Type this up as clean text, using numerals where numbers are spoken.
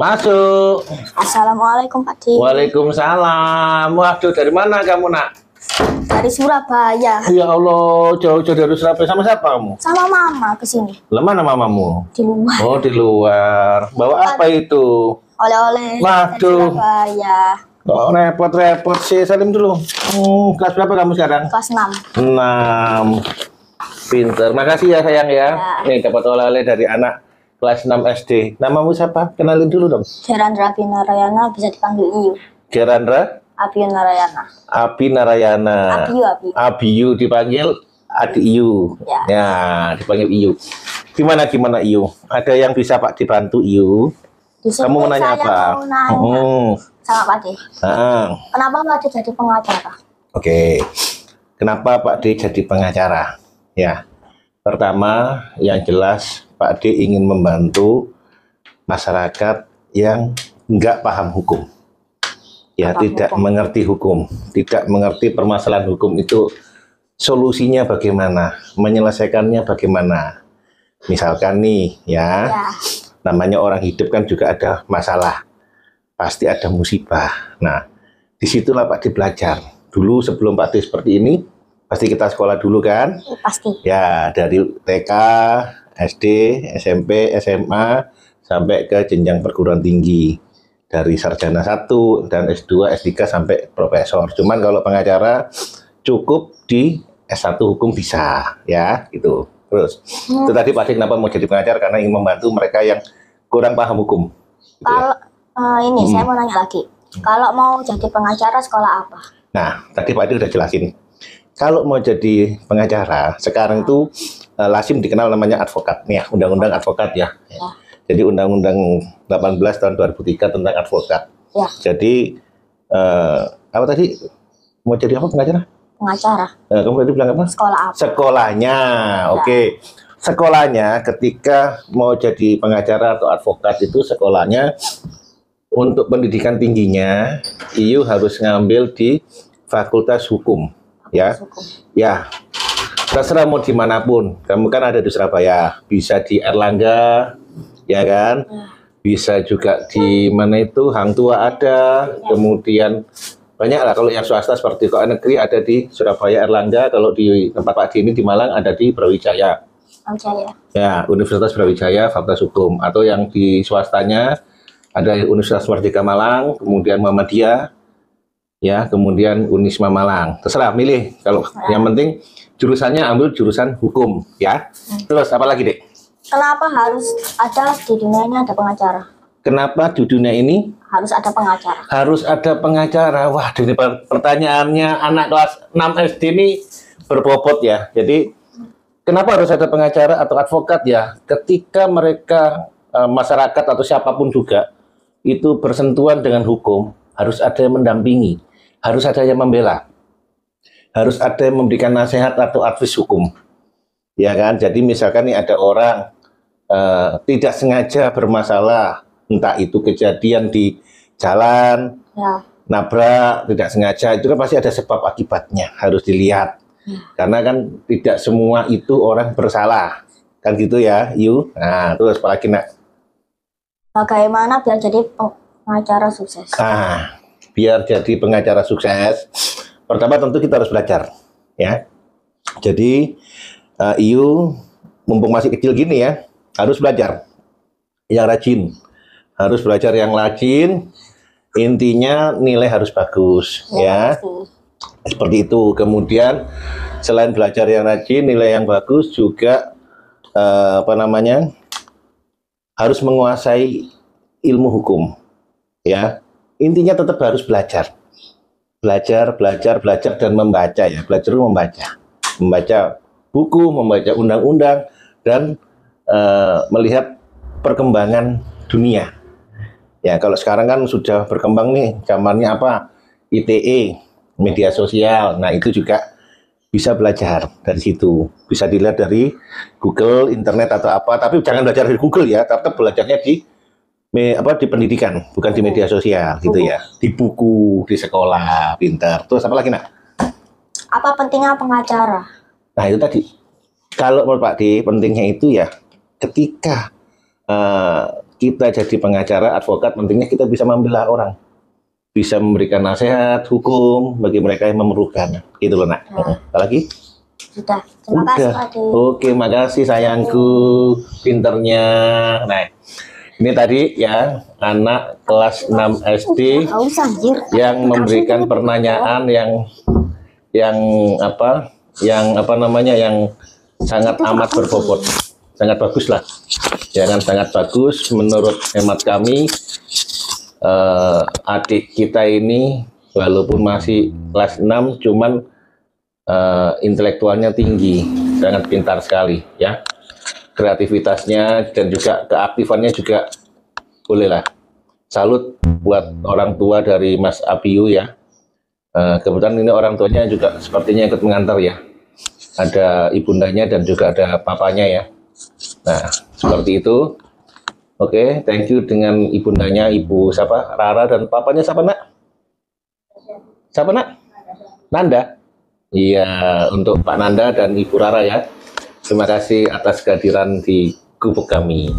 Masuk. Assalamualaikum Pak Di. Waalaikumsalam. Waduh, dari mana kamu, Nak? Dari Surabaya. Ya Allah, jauh-jauh dari Surabaya. Sama siapa kamu? Sama Mama ke sini. Lah, mana mamamu? Di luar. Oh, di luar. Bawa apa itu? Oleh-oleh. Waduh. Dari Surabaya. Kok repot-repot sih? Salim dulu. Kelas berapa kamu sekarang? Kelas 6. 6. Pinter. Makasih ya, sayang ya. Ya. Nih, dapat oleh-oleh dari anak kelas 6 SD. Namamu siapa? Kenalin dulu dong. Gerandra Abinarayana, bisa dipanggil Iyu. Gerandra Abinarayana. Abinarayana. Abiyu. Abiyu dipanggil Adi Iyu. Ya, dipanggil Iyu. Gimana Iyu? Ada yang bisa Pak dibantu Iyu? Kamu mau nanya apa? Mau nanya sama Pak Di. Kenapa Pak Di jadi pengacara? Oke. Kenapa Pak D jadi pengacara? Ya. Pertama, yang jelas Pak D ingin membantu masyarakat yang nggak paham hukum. Ya, tidak mengerti hukum, tidak mengerti permasalahan hukum itu solusinya bagaimana, menyelesaikannya bagaimana. Misalkan nih, ya, namanya orang hidup kan juga ada masalah, pasti ada musibah. Nah, disitulah Pak D belajar. Dulu sebelum Pak D seperti ini, pasti kita sekolah dulu kan? Pasti. Ya, dari TK, SD, SMP, SMA, sampai ke jenjang perguruan tinggi. Dari sarjana 1 dan S2, S3 sampai profesor. Cuman kalau pengacara cukup di S1 hukum bisa, ya, gitu. Terus, itu tadi Pak D kenapa mau jadi pengacara, karena ingin membantu mereka yang kurang paham hukum. Gitu kalau ini saya mau nanya lagi. Kalau mau jadi pengacara sekolah apa? Nah, tadi Pak D udah jelasin. Kalau mau jadi pengacara, sekarang itu lazim dikenal namanya advokat. Nih, undang-undang advokat ya. Jadi Undang-Undang 18 tahun 2003 tentang advokat. Ya. Jadi apa tadi? Mau jadi apa pengacara? Pengacara. Kamu tadi bilang apa? Sekolah apa? Sekolahnya. Oke. Sekolahnya ketika mau jadi pengacara atau advokat itu sekolahnya untuk pendidikan tingginya, Iyu harus ngambil di Fakultas Hukum. Ya. Ya. Terserah mau dimanapun. Kamu kan ada di Surabaya, bisa di Erlangga, ya kan? Bisa juga di mana itu Hang Tua ada, kemudian banyak lah. Kalau yang swasta seperti kok negeri ada di Surabaya Erlangga, kalau di tempat Pak D ini di Malang ada di Brawijaya. Ya, Universitas Brawijaya Fakultas Hukum. Atau yang di swastanya ada Universitas Merdeka Malang, kemudian Muhammadiyah, ya, kemudian Unisma Malang. Terserah milih. Kalau yang penting jurusannya ambil jurusan hukum, ya. Terus apa lagi, Dek? Kenapa harus ada di dunia ini ada pengacara? Kenapa di dunia ini harus ada pengacara? Harus ada pengacara. Wah, ini pertanyaannya anak kelas 6 SD ini berbobot ya. Jadi, kenapa harus ada pengacara atau advokat ya? Ketika mereka, masyarakat atau siapapun juga, itu bersentuhan dengan hukum, harus ada yang mendampingi, harus ada yang membela, harus ada yang memberikan nasihat atau advis hukum. Ya kan, jadi misalkan nih ada orang tidak sengaja bermasalah, entah itu kejadian di jalan, nabrak, tidak sengaja, itu kan pasti ada sebab akibatnya, harus dilihat. Karena kan tidak semua itu orang bersalah, kan gitu ya, Yu. Nah, terus apalagi Nak? Bagaimana biar jadi pengacara sukses? Nah, biar jadi pengacara sukses, pertama tentu kita harus belajar, ya. Jadi Iyu mumpung masih kecil gini ya, harus belajar yang rajin, harus belajar yang rajin. Intinya nilai harus bagus, ya. Seperti itu. Kemudian selain belajar yang rajin, nilai yang bagus juga harus menguasai ilmu hukum, ya. Intinya tetap harus belajar, belajar dan membaca ya. Belajar membaca buku, membaca undang-undang, dan melihat perkembangan dunia. Ya, kalau sekarang kan sudah berkembang nih, zamannya apa? ITE, media sosial. Nah, itu juga bisa belajar dari situ. Bisa dilihat dari Google, internet atau apa. Tapi jangan belajar dari Google ya, tetap belajarnya di pendidikan, bukan di media sosial gitu ya. Di buku, di sekolah, pintar. Terus apa lagi, Nak? Apa pentingnya pengacara? Nah, itu tadi. Kalau menurut Pak D, pentingnya itu ya ketika kita jadi pengacara, advokat, pentingnya kita bisa membela orang, bisa memberikan nasihat hukum bagi mereka yang memerlukan. Gitu loh, nak. Apalagi? Sudah. Terima kasih, Pak De. Oke, makasih sayangku, pinternya. Nah, ini tadi ya anak kelas 6 SD Nggak usah, anjir. yang memberikan pertanyaan yang apa namanya, yang sangat amat berbobot, sangat bagus lah, jangan sangat bagus menurut hemat kami. Adik kita ini walaupun masih kelas 6 cuman intelektualnya tinggi, sangat pintar sekali ya, kreativitasnya dan juga keaktifannya juga bolehlah. Salut buat orang tua dari Mas Abiyu ya. Kebetulan ini orang tuanya juga sepertinya ikut mengantar ya, ada ibundanya dan juga ada papanya ya. Nah, seperti itu. Oke, thank you dengan ibundanya, Ibu siapa? Rara, dan papanya siapa, nak? Siapa, nak? Nanda. Iya, untuk Pak Nanda dan Ibu Rara ya. Terima kasih atas kehadiran di gubuk kami.